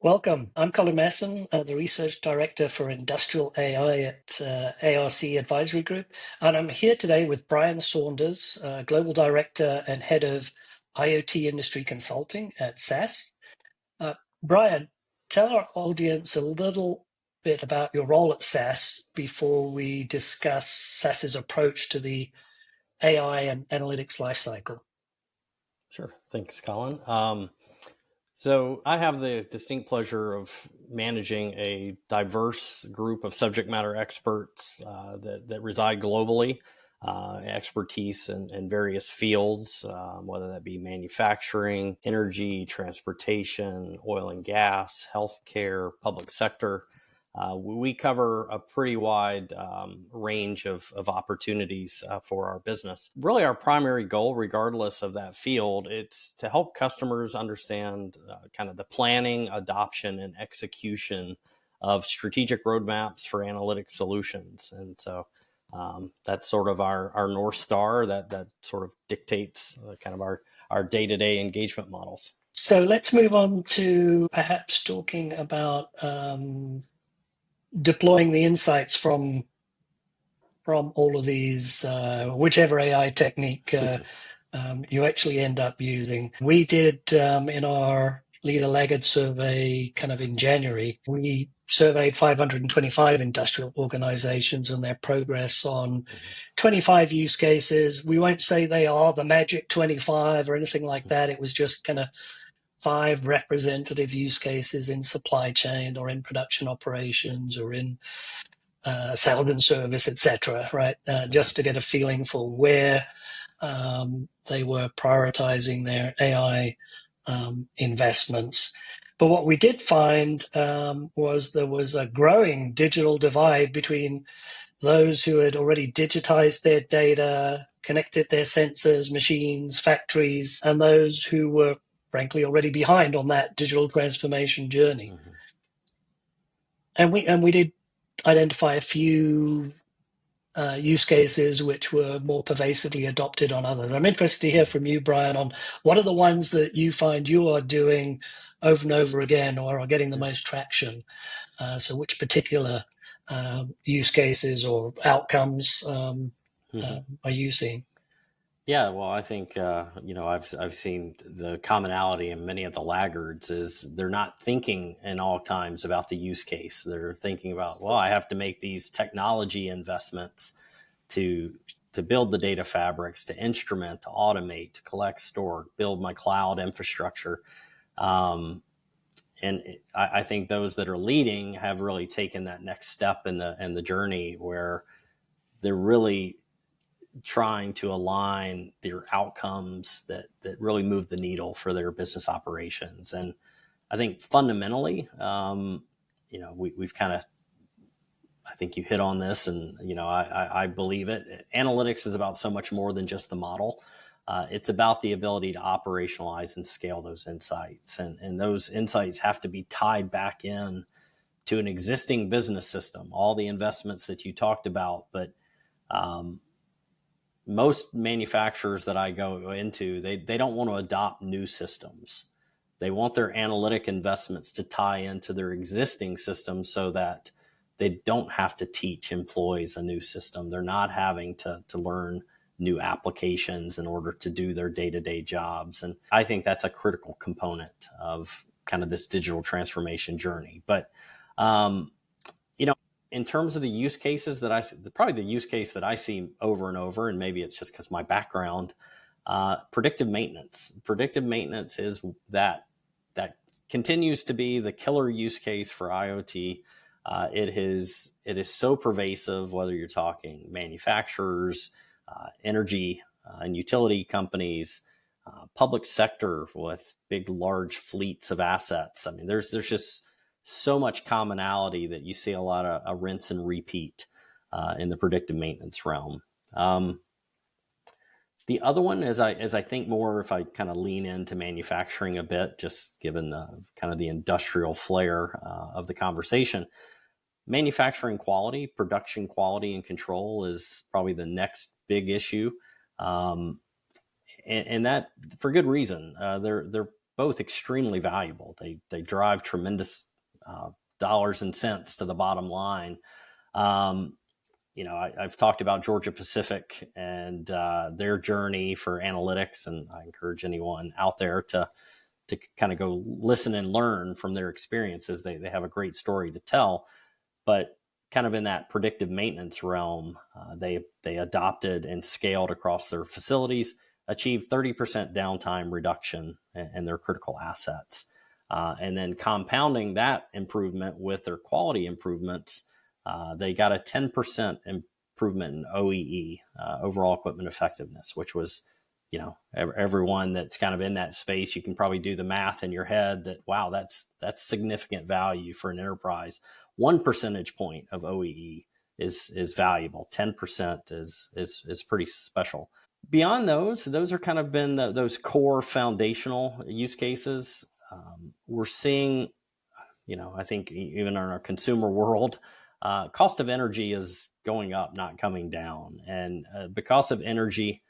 Welcome. I'm Colin Masson, the Research Director for Industrial AI at ARC Advisory Group. And I'm here today with Bryan Saunders, Global Director and Head of IoT Industry Consulting at SAS. Bryan, tell our audience a little bit about your role at SAS before we discuss SAS's approach to the AI and analytics lifecycle. Sure. Thanks, Colin. So I have the distinct pleasure of managing a diverse group of subject matter experts that reside globally, expertise in various fields, whether that be manufacturing, energy, transportation, oil and gas, healthcare, public sector. We cover a pretty wide range of opportunities for our business. Really, our primary goal, regardless of that field, it's to help customers understand kind of the planning, adoption, and execution of strategic roadmaps for analytic solutions. And so that's sort of our North Star that sort of dictates kind of our day-to-day engagement models. So let's move on to perhaps talking about deploying the insights from all of these, whichever AI technique you actually end up using. We did in our Leader Laggard survey kind of in January, we surveyed 525 industrial organizations and their progress on 25 use cases. We won't say they are the magic 25 or anything like that. It was just kind of 5 representative use cases in supply chain or in production operations or in sales and service, etc. Right, just to get a feeling for where they were prioritizing their AI investments. But what we did find was there was a growing digital divide between those who had already digitized their data, connected their sensors, machines, factories, and those who were frankly already behind on that digital transformation journey. And we did identify a few use cases which were more pervasively adopted on others. I'm interested to hear from you, Bryan, on what are the ones that you find you are doing over and over again or are getting the most traction. So which particular use cases or outcomes are you seeing? Yeah, well, I think I've seen the commonality in many of the laggards is they're not thinking in all times about the use case. They're thinking about, well, I have to make these technology investments to build the data fabrics, to instrument, to automate, to collect, store, build my cloud infrastructure. And I think those that are leading have really taken that next step in the journey where they're really trying to align their outcomes that really move the needle for their business operations. And I think fundamentally, we've kind of, I think you hit on this and, I believe it. Analytics is about so much more than just the model. It's about the ability to operationalize and scale those insights. And those insights have to be tied back in to an existing business system, all the investments that you talked about. But most manufacturers that I go into, they don't want to adopt new systems. They want their analytic investments to tie into their existing systems so that they don't have to teach employees a new system. They're not having to learn new applications in order to do their day-to-day jobs. And I think that's a critical component of kind of this digital transformation journey. But, in terms of the use cases probably the use case that I see over and over, and maybe it's just because my background, predictive maintenance. Predictive maintenance is that continues to be the killer use case for IoT. It is so pervasive, whether you're talking manufacturers, energy and utility companies, public sector with big, large fleets of assets. I mean, there's just so much commonality that you see a lot of rinse and repeat in the predictive maintenance realm. The other one is I think more, if I kind of lean into manufacturing a bit, just given the kind of the industrial flair of the conversation, manufacturing quality, production quality and control is probably the next big issue. And that for good reason. They're both extremely valuable. They drive tremendous dollars and cents to the bottom line. I've talked about Georgia Pacific and their journey for analytics, and I encourage anyone out there to kind of go listen and learn from their experiences. They have a great story to tell, but kind of in that predictive maintenance realm, they adopted and scaled across their facilities, achieved 30% downtime reduction in their critical assets. And then compounding that improvement with their quality improvements, they got a 10% improvement in OEE, overall equipment effectiveness, which was, everyone that's kind of in that space, you can probably do the math in your head that, wow, that's significant value for an enterprise. 1 percentage point of OEE is valuable. 10% is pretty special. Beyond those are kind of been those core foundational use cases. We're seeing, I think even in our consumer world, cost of energy is going up, not coming down. And because of energy,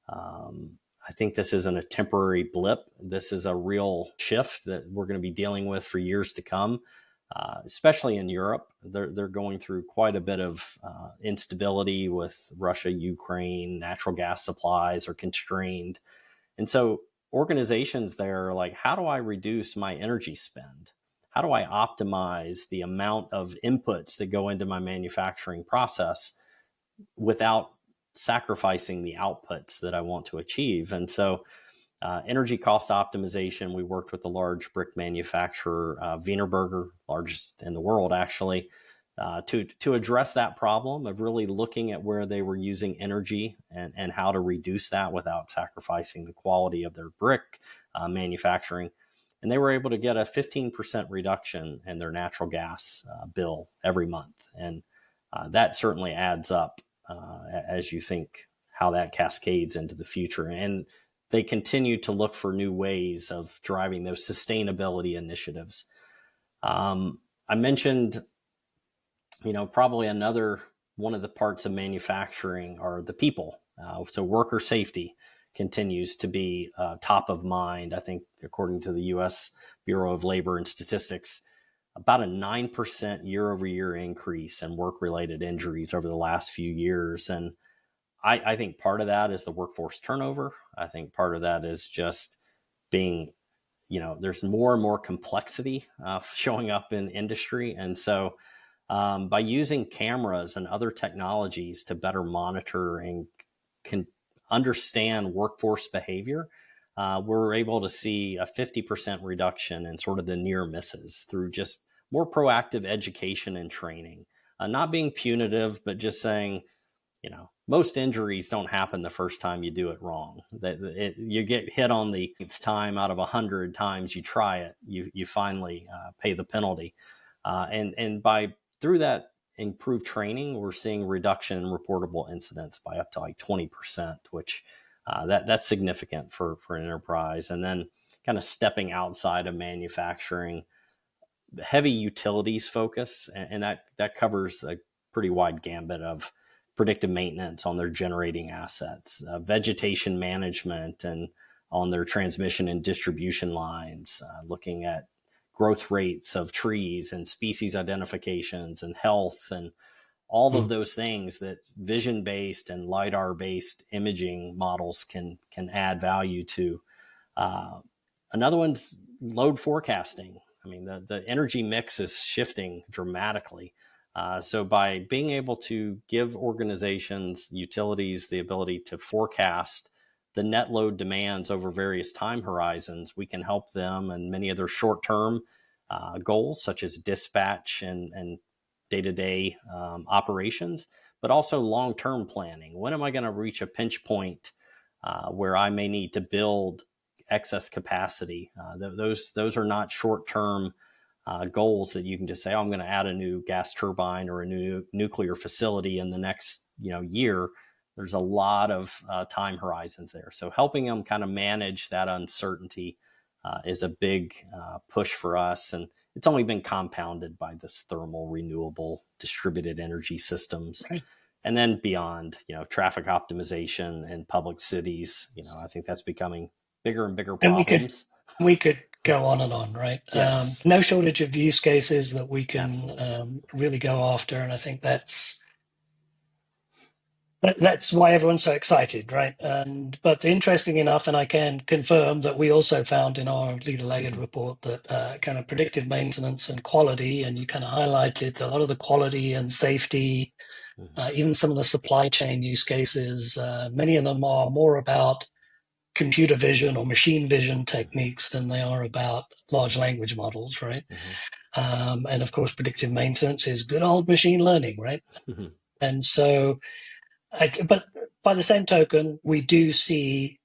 I think this isn't a temporary blip. This is a real shift that we're going to be dealing with for years to come, especially in Europe. They're going through quite a bit of instability with Russia, Ukraine. Natural gas supplies are constrained. And so organizations there are like, how do I reduce my energy spend? How do I optimize the amount of inputs that go into my manufacturing process without sacrificing the outputs that I want to achieve? And so energy cost optimization, we worked with the large brick manufacturer, Wienerberger, largest in the world actually, to address that problem of really looking at where they were using energy and how to reduce that without sacrificing the quality of their brick manufacturing. And they were able to get a 15% reduction in their natural gas bill every month. And that certainly adds up as you think how that cascades into the future. And they continue to look for new ways of driving those sustainability initiatives. I mentioned, probably another one of the parts of manufacturing are the people. So worker safety continues to be top of mind. I think according to the U.S. Bureau of Labor and Statistics, about a 9% year over year increase in work-related injuries over the last few years. And I think part of that is the workforce turnover. I think part of that is just being, there's more and more complexity showing up in industry. And so by using cameras and other technologies to better monitor and can understand workforce behavior, we're able to see a 50% reduction in sort of the near misses through just more proactive education and training. Not being punitive, but just saying, most injuries don't happen the first time you do it wrong. You get hit on the 8th time out of 100 times you try it, you finally pay the penalty. And through that improved training, we're seeing reduction in reportable incidents by up to like 20%, which that's significant for an enterprise. And then kind of stepping outside of manufacturing, heavy utilities focus, and that covers a pretty wide gambit of predictive maintenance on their generating assets, vegetation management, and on their transmission and distribution lines, looking at growth rates of trees and species identifications and health and all of those things that vision-based and LiDAR-based imaging models can add value to. Another one's load forecasting. I mean, the energy mix is shifting dramatically. So by being able to give organizations, utilities, the ability to forecast the net load demands over various time horizons, we can help them and many of their short-term goals, such as dispatch and day-to-day operations, but also long-term planning. When am I going to reach a pinch point where I may need to build excess capacity? Those are not short-term goals that you can just say, oh, I'm going to add a new gas turbine or a new nuclear facility in the next year. There's a lot of time horizons there. So helping them kind of manage that uncertainty is a big push for us. And it's only been compounded by this thermal, renewable, distributed energy systems. Right. And then beyond, traffic optimization in public cities, I think that's becoming bigger and bigger problems. We could go on, right? Yes, No shortage of use cases that we can absolutely. really go after, and I think that's why everyone's so excited, right? And but interesting enough, and I can confirm that we also found in our leader laggard Hmm. report that kind of predictive maintenance and quality, and you kind of highlighted a lot of the quality and safety, Hmm. even some of the supply chain use cases. Many of them are more about computer vision or machine vision Hmm. techniques than they are about large language models, right? Hmm. And of course, predictive maintenance is good old machine learning, right? Hmm. And so but by the same token, we do see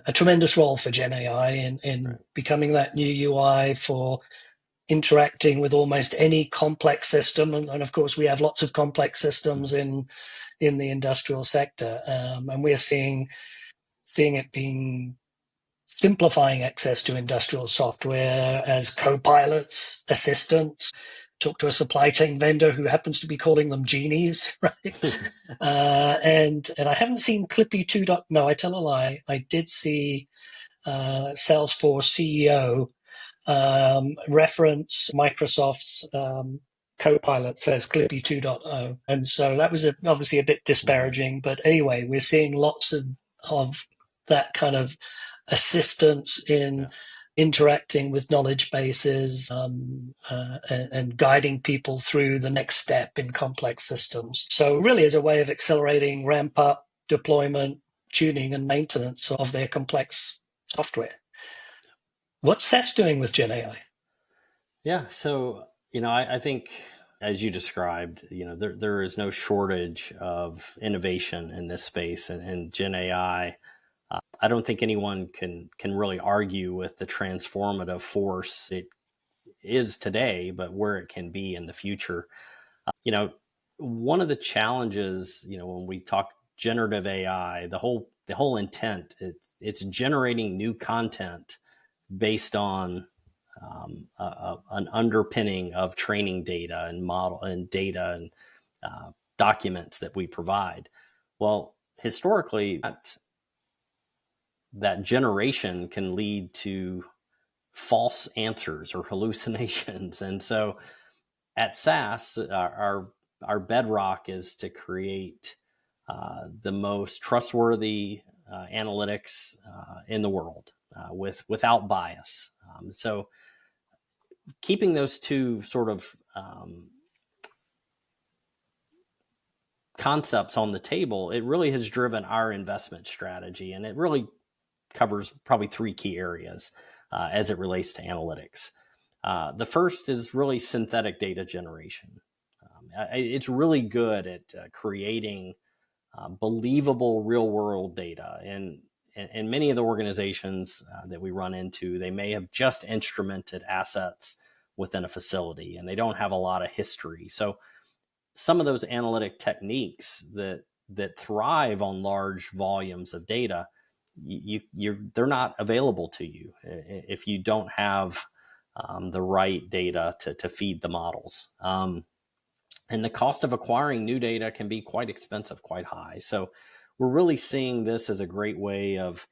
a tremendous role for Gen AI in Right. becoming that new UI for interacting with almost any complex system. And of course, we have lots of complex systems Hmm. in the industrial sector, and we're seeing it being simplifying access to industrial software as co-pilots, assistants. Talk to a supply chain vendor who happens to be calling them genies, right? And I haven't seen Clippy 2. No, I tell a lie. I did see Salesforce CEO reference Microsoft's Copilot says Clippy 2.0. And so that was obviously a bit Hmm. disparaging. But anyway, we're seeing lots of that kind of assistance in Yeah. interacting with knowledge bases and guiding people through the next step in complex systems. So really as a way of accelerating ramp up, deployment, tuning and maintenance of their complex software. What's SAS doing with Gen AI? Yeah. So, I think as you described, there is no shortage of innovation in this space, and Gen AI. I don't think anyone can really argue with the transformative force it is today, but where it can be in the future. You know, One of the challenges, when we talk generative AI, the whole intent, it's generating new content based on an underpinning of training data and model and data and documents that we provide. Well, historically, that generation can lead to false answers or hallucinations, and so at SAS, our bedrock is to create the most trustworthy analytics in the world without bias. So keeping those two sort of concepts on the table, it really has driven our investment strategy, and it really covers probably three key areas as it relates to analytics. The first is really synthetic data generation. It's really good at creating believable real world data. And many of the organizations that we run into, they may have just instrumented assets within a facility and they don't have a lot of history. So some of those analytic techniques that thrive on large volumes of data, they're not available to you if you don't have the right data to feed the models. And the cost of acquiring new data can be quite expensive, quite high. So we're really seeing this as a great way of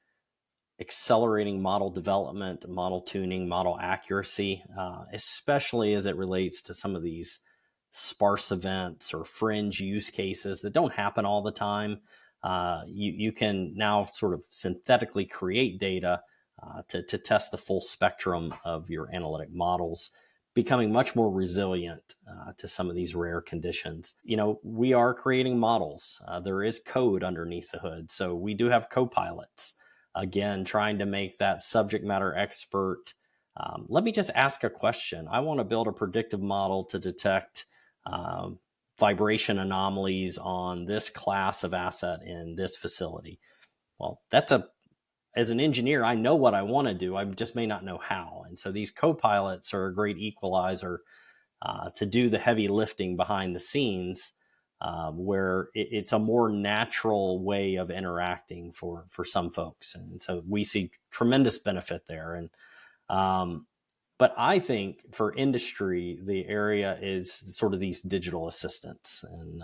accelerating model development, model tuning, model accuracy, especially as it relates to some of these sparse events or fringe use cases that don't happen all the time. You can now sort of synthetically create data to test the full spectrum of your analytic models, becoming much more resilient to some of these rare conditions. We are creating models. There is code underneath the hood. So we do have co-pilots, again, trying to make that subject matter expert. Let me just ask a question. I want to build a predictive model to detect um, vibration anomalies on this class of asset in this facility. Well, as an engineer, I know what I want to do. I just may not know how. And so these co-pilots are a great equalizer to do the heavy lifting behind the scenes, where it's a more natural way of interacting for some folks. And so we see tremendous benefit there. And but I think for industry, the area is sort of these digital assistants. And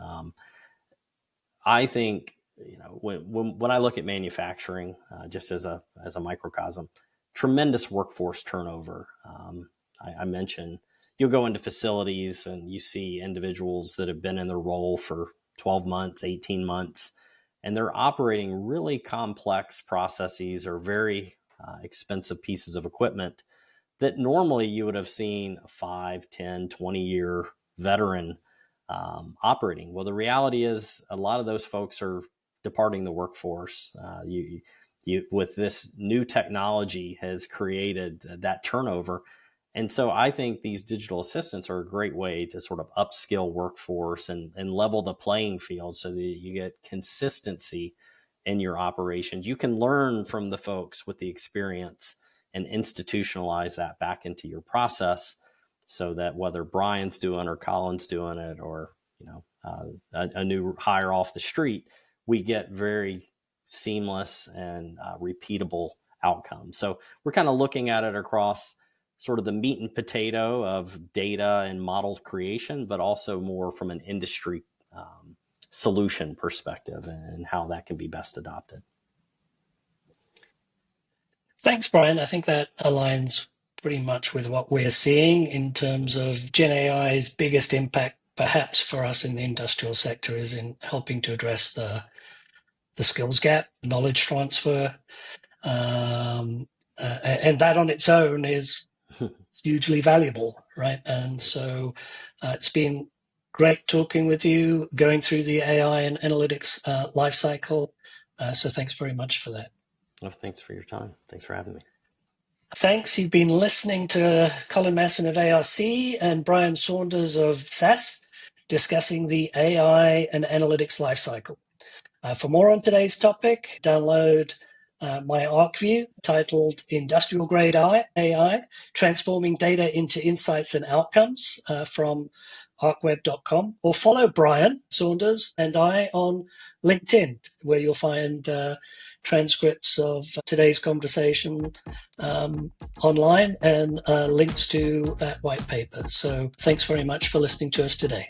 I think when I look at manufacturing, just as a microcosm, tremendous workforce turnover. I mentioned you'll go into facilities and you see individuals that have been in their role for 12 months, 18 months, and they're operating really complex processes or very expensive pieces of equipment that normally you would have seen a 5, 10, 20-year veteran operating. Well, the reality is a lot of those folks are departing the workforce. With this new technology has created that turnover. And so I think these digital assistants are a great way to sort of upskill workforce and level the playing field so that you get consistency in your operations. You can learn from the folks with the experience and institutionalize that back into your process so that whether Bryan's doing or Colin's doing it or a new hire off the street, we get very seamless and repeatable outcomes. So we're kind of looking at it across sort of the meat and potato of data and model creation, but also more from an industry solution perspective and how that can be best adopted. Thanks, Bryan. I think that aligns pretty much with what we're seeing in terms of Gen AI's biggest impact, perhaps for us in the industrial sector, is in helping to address the skills gap, knowledge transfer. And that on its own is hugely valuable, right? And so it's been great talking with you, going through the AI and analytics life cycle. So thanks very much for that. Well, thanks for your time. Thanks for having me. Thanks. You've been listening to Colin Masson of ARC and Bryan Saunders of SAS discussing the AI and analytics lifecycle. For more on today's topic, download my ARC view titled Industrial Grade AI, Transforming Data into Insights and Outcomes from arcweb.com, or follow Bryan Saunders and I on LinkedIn, where you'll find transcripts of today's conversation online and links to that white paper. So thanks very much for listening to us today.